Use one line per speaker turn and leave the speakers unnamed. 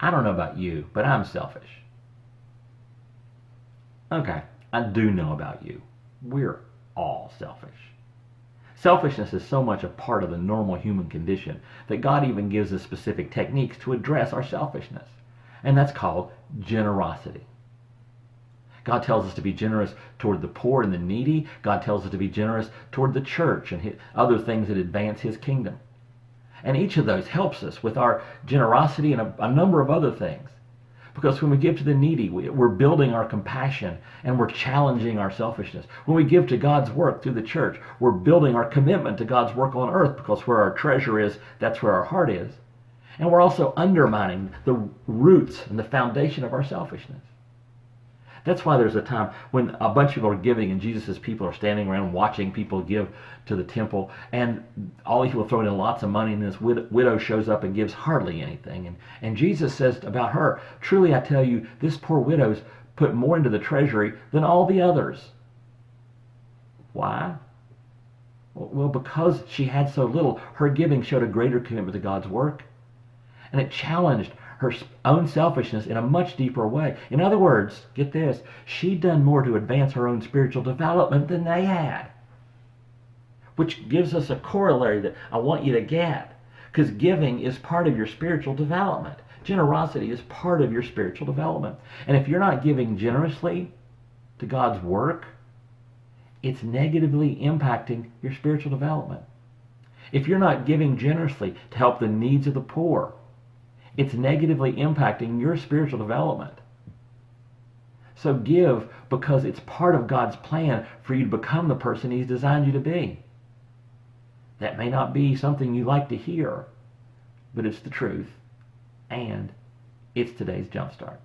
I don't know about you, but I'm selfish. Okay, I do know about you. We're all selfish. Selfishness is so much a part of the normal human condition that God even gives us specific techniques to address our selfishness. And that's called generosity. God tells us to be generous toward the poor and the needy. God tells us to be generous toward the church and other things that advance His kingdom. And each of those helps us with our generosity and a number of other things. Because when we give to the needy, we're building our compassion and we're challenging our selfishness. When we give to God's work through the church, we're building our commitment to God's work on earth, because where our treasure is, that's where our heart is. And we're also undermining the roots and the foundation of our selfishness. That's why there's a time when a bunch of people are giving and Jesus' people are standing around watching people give to the temple, and all these people throwing in lots of money, and this widow shows up and gives hardly anything. And Jesus says about her, "Truly I tell you, this poor widow's put more into the treasury than all the others." Why? Well, because she had so little, her giving showed a greater commitment to God's work. And it challenged her own selfishness in a much deeper way. In other words, get this, she'd done more to advance her own spiritual development than they had. Which gives us a corollary that I want you to get. Because giving is part of your spiritual development. Generosity is part of your spiritual development. And if you're not giving generously to God's work, it's negatively impacting your spiritual development. If you're not giving generously to help the needs of the poor, it's negatively impacting your spiritual development. So give because it's part of God's plan for you to become the person He's designed you to be. That may not be something you like to hear, but it's the truth, and it's today's Jumpstart.